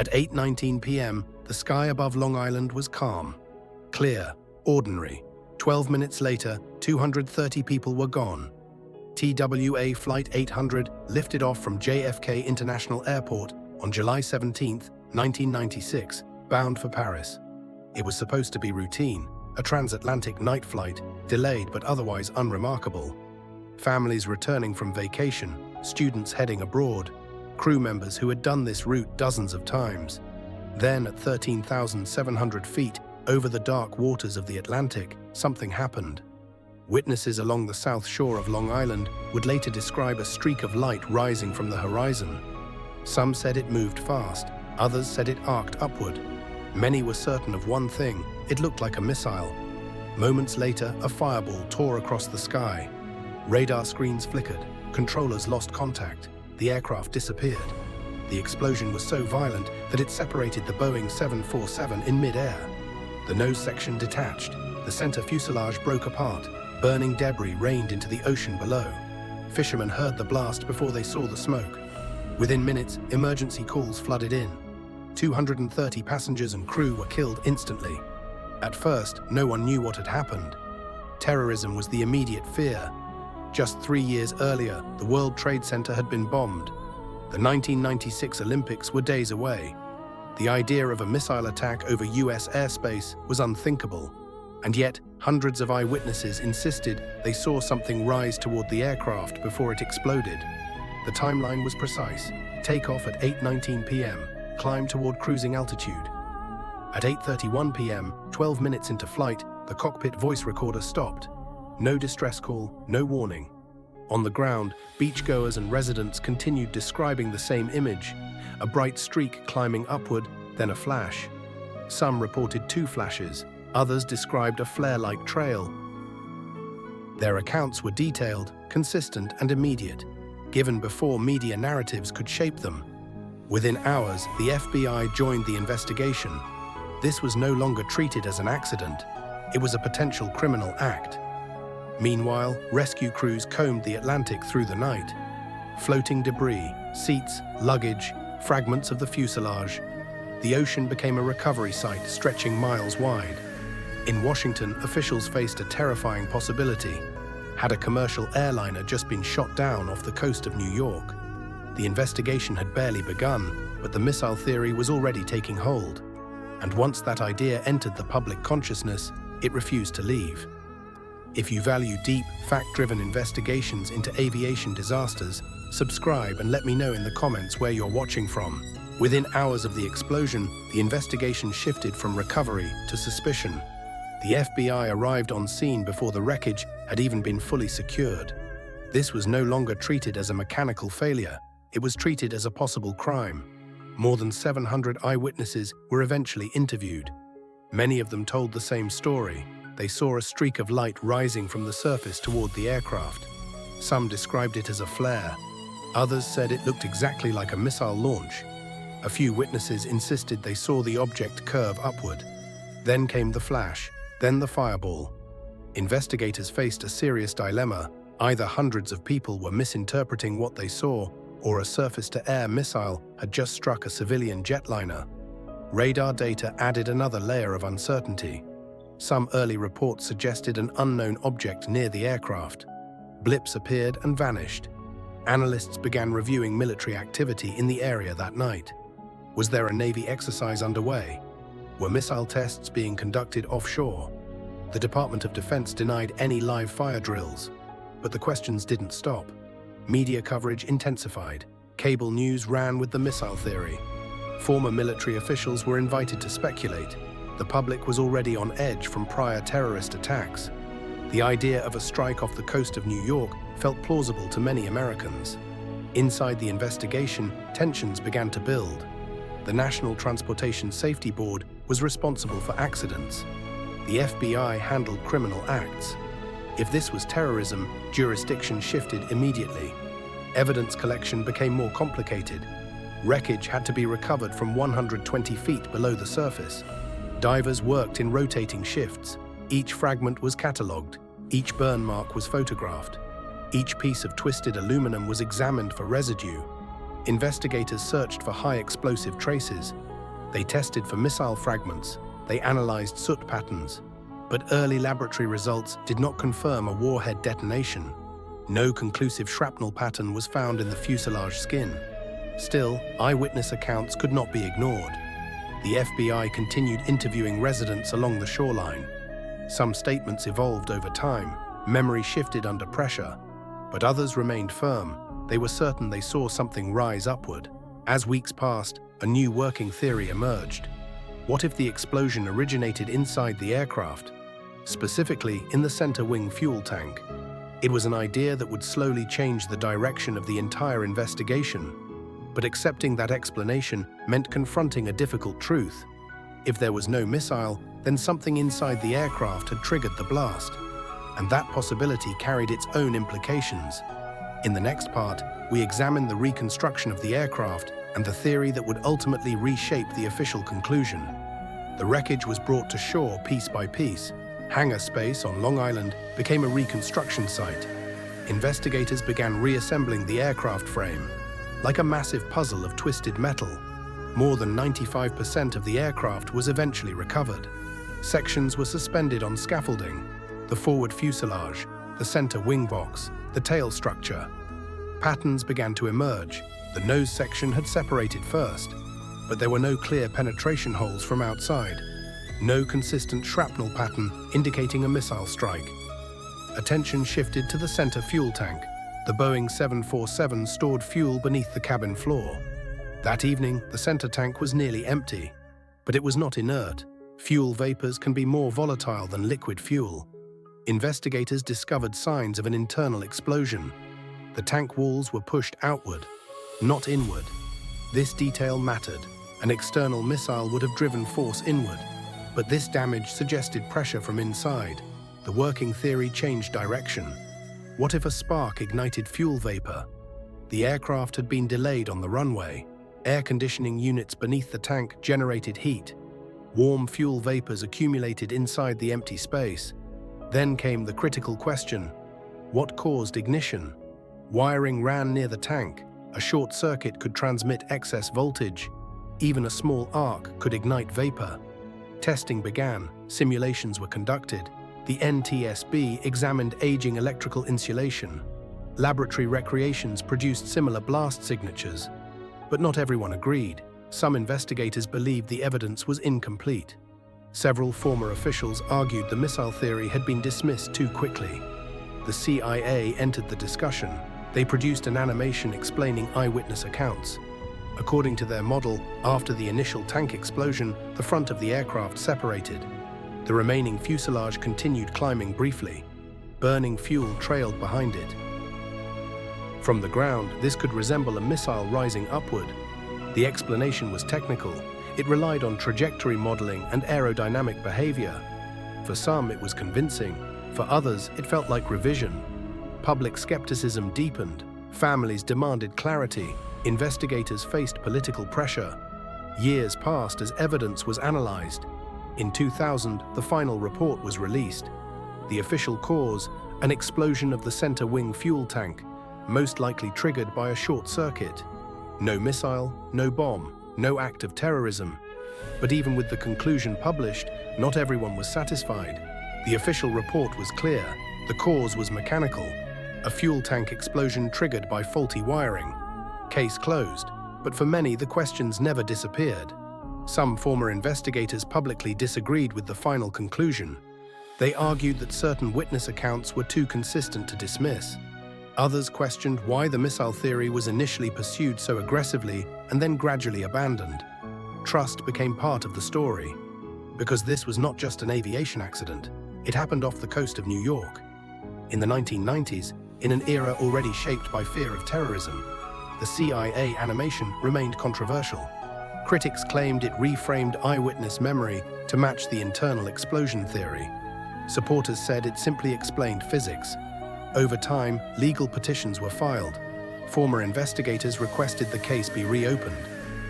At 8:19 p.m., the sky above Long Island was calm, clear, ordinary. 12 minutes later, 230 people were gone. TWA Flight 800 lifted off from JFK International Airport on July 17, 1996, bound for Paris. It was supposed to be routine, a transatlantic night flight, delayed but otherwise unremarkable. Families returning from vacation, students heading abroad, crew members who had done this route dozens of times. Then, at 13,700 feet over the dark waters of the Atlantic, something happened. Witnesses along the south shore of Long Island would later describe a streak of light rising from the horizon. Some said it moved fast, others said it arced upward. Many were certain of one thing: it looked like a missile. Moments later, a fireball tore across the sky. Radar screens flickered, controllers lost contact, the aircraft disappeared. The explosion was so violent that it separated the Boeing 747 in mid-air. The nose section detached, the center fuselage broke apart, burning debris rained into the ocean below. Fishermen heard the blast before they saw the smoke. Within minutes, emergency calls flooded in. 230 passengers and crew were killed instantly. At first, no one knew what had happened. Terrorism was the immediate fear. Just 3 years earlier, the World Trade Center had been bombed. The 1996 Olympics were days away. The idea of a missile attack over US airspace was unthinkable. And yet, hundreds of eyewitnesses insisted they saw something rise toward the aircraft before it exploded. The timeline was precise. Takeoff at 8:19 p.m., climb toward cruising altitude. At 8:31 p.m., 12 minutes into flight, the cockpit voice recorder stopped. No distress call, no warning. On the ground, beachgoers and residents continued describing the same image: a bright streak climbing upward, then a flash. Some reported 2 flashes, others described a flare-like trail. Their accounts were detailed, consistent, and immediate, given before media narratives could shape them. Within hours, the FBI joined the investigation. This was no longer treated as an accident. It was a potential criminal act. Meanwhile, rescue crews combed the Atlantic through the night. Floating debris, seats, luggage, fragments of the fuselage. The ocean became a recovery site stretching miles wide. In Washington, officials faced a terrifying possibility. Had a commercial airliner just been shot down off the coast of New York? The investigation had barely begun, but the missile theory was already taking hold. And once that idea entered the public consciousness, it refused to leave. If you value deep, fact-driven investigations into aviation disasters, subscribe and let me know in the comments where you're watching from. Within hours of the explosion, the investigation shifted from recovery to suspicion. The FBI arrived on scene before the wreckage had even been fully secured. This was no longer treated as a mechanical failure. It was treated as a possible crime. More than 700 eyewitnesses were eventually interviewed. Many of them told the same story. They saw a streak of light rising from the surface toward the aircraft. Some described it as a flare. Others said it looked exactly like a missile launch. A few witnesses insisted they saw the object curve upward. Then came the flash, then the fireball. Investigators faced a serious dilemma. Either hundreds of people were misinterpreting what they saw, or a surface-to-air missile had just struck a civilian jetliner. Radar data added another layer of uncertainty. Some early reports suggested an unknown object near the aircraft. Blips appeared and vanished. Analysts began reviewing military activity in the area that night. Was there a Navy exercise underway? Were missile tests being conducted offshore? The Department of Defense denied any live fire drills. But the questions didn't stop. Media coverage intensified. Cable news ran with the missile theory. Former military officials were invited to speculate. The public was already on edge from prior terrorist attacks. The idea of a strike off the coast of New York felt plausible to many Americans. Inside the investigation, tensions began to build. The National Transportation Safety Board was responsible for accidents. The FBI handled criminal acts. If this was terrorism, jurisdiction shifted immediately. Evidence collection became more complicated. Wreckage had to be recovered from 120 feet below the surface. Divers worked in rotating shifts. Each fragment was catalogued. Each burn mark was photographed. Each piece of twisted aluminum was examined for residue. Investigators searched for high explosive traces. They tested for missile fragments, they analyzed soot patterns, but early laboratory results did not confirm a warhead detonation. No conclusive shrapnel pattern was found in the fuselage skin. Still, eyewitness accounts could not be ignored. The FBI continued interviewing residents along the shoreline. Some statements evolved over time, memory shifted under pressure, but others remained firm. They were certain they saw something rise upward. As weeks passed, a new working theory emerged. What if the explosion originated inside the aircraft, specifically in the center wing fuel tank? It was an idea that would slowly change the direction of the entire investigation. But accepting that explanation meant confronting a difficult truth. If there was no missile, then something inside the aircraft had triggered the blast. And that possibility carried its own implications. In the next part, we examine the reconstruction of the aircraft and the theory that would ultimately reshape the official conclusion. The wreckage was brought to shore piece by piece. Hangar space on Long Island became a reconstruction site. Investigators began reassembling the aircraft frame. Like a massive puzzle of twisted metal, more than 95% of the aircraft was eventually recovered. Sections were suspended on scaffolding: the forward fuselage, the center wing box, the tail structure. Patterns began to emerge. The nose section had separated first, but there were no clear penetration holes from outside. No consistent shrapnel pattern indicating a missile strike. Attention shifted to the center fuel tank. The Boeing 747 stored fuel beneath the cabin floor. That evening, the center tank was nearly empty, but it was not inert. Fuel vapors can be more volatile than liquid fuel. Investigators discovered signs of an internal explosion. The tank walls were pushed outward, not inward. This detail mattered. An external missile would have driven force inward, but this damage suggested pressure from inside. The working theory changed direction. What if a spark ignited fuel vapor? The aircraft had been delayed on the runway. Air conditioning units beneath the tank generated heat. Warm fuel vapors accumulated inside the empty space. Then came the critical question: what caused ignition? Wiring ran near the tank. A short circuit could transmit excess voltage. Even a small arc could ignite vapor. Testing began. Simulations were conducted. The NTSB examined aging electrical insulation. Laboratory recreations produced similar blast signatures. But not everyone agreed. Some investigators believed the evidence was incomplete. Several former officials argued the missile theory had been dismissed too quickly. The CIA entered the discussion. They produced an animation explaining eyewitness accounts. According to their model, after the initial tank explosion, the front of the aircraft separated. The remaining fuselage continued climbing briefly. Burning fuel trailed behind it. From the ground, this could resemble a missile rising upward. The explanation was technical. It relied on trajectory modeling and aerodynamic behavior. For some, it was convincing. For others, it felt like revision. Public skepticism deepened. Families demanded clarity. Investigators faced political pressure. Years passed as evidence was analyzed. In 2000, the final report was released. The official cause: an explosion of the center wing fuel tank, most likely triggered by a short circuit. No missile, no bomb, no act of terrorism. But even with the conclusion published, not everyone was satisfied. The official report was clear. The cause was mechanical. A fuel tank explosion triggered by faulty wiring. Case closed. But for many, the questions never disappeared. Some former investigators publicly disagreed with the final conclusion. They argued that certain witness accounts were too consistent to dismiss. Others questioned why the missile theory was initially pursued so aggressively and then gradually abandoned. Trust became part of the story. Because this was not just an aviation accident, it happened off the coast of New York. In the 1990s, in an era already shaped by fear of terrorism, the CIA animation remained controversial. Critics claimed it reframed eyewitness memory to match the internal explosion theory. Supporters said it simply explained physics. Over time, legal petitions were filed. Former investigators requested the case be reopened.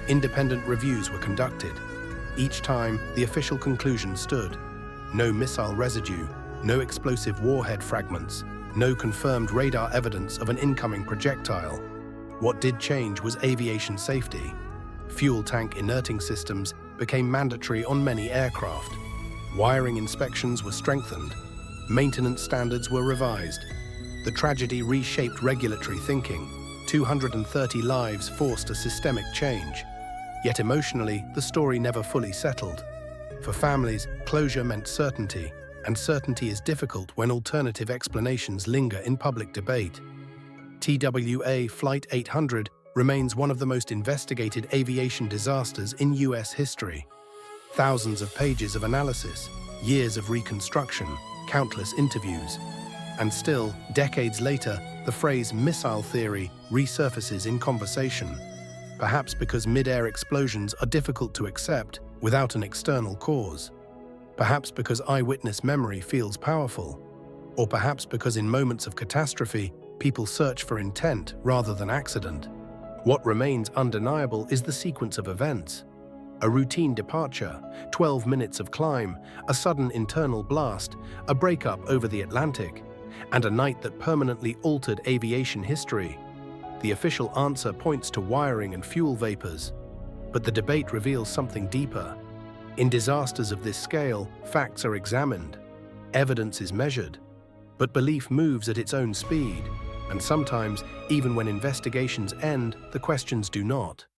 Independent reviews were conducted. Each time, the official conclusion stood: no missile residue, no explosive warhead fragments, no confirmed radar evidence of an incoming projectile. What did change was aviation safety. Fuel tank inerting systems became mandatory on many aircraft. Wiring inspections were strengthened. Maintenance standards were revised. The tragedy reshaped regulatory thinking. 230 lives forced a systemic change. Yet emotionally, the story never fully settled. For families, closure meant certainty, and certainty is difficult when alternative explanations linger in public debate. TWA Flight 800 remains one of the most investigated aviation disasters in US history. Thousands of pages of analysis, years of reconstruction, countless interviews. And still, decades later, the phrase missile theory resurfaces in conversation. Perhaps because mid-air explosions are difficult to accept without an external cause. Perhaps because eyewitness memory feels powerful. Or perhaps because in moments of catastrophe, people search for intent rather than accident. What remains undeniable is the sequence of events. A routine departure, 12 minutes of climb, a sudden internal blast, a breakup over the Atlantic, and a night that permanently altered aviation history. The official answer points to wiring and fuel vapors, but the debate reveals something deeper. In disasters of this scale, facts are examined, evidence is measured, but belief moves at its own speed, and sometimes, even when investigations end, the questions do not.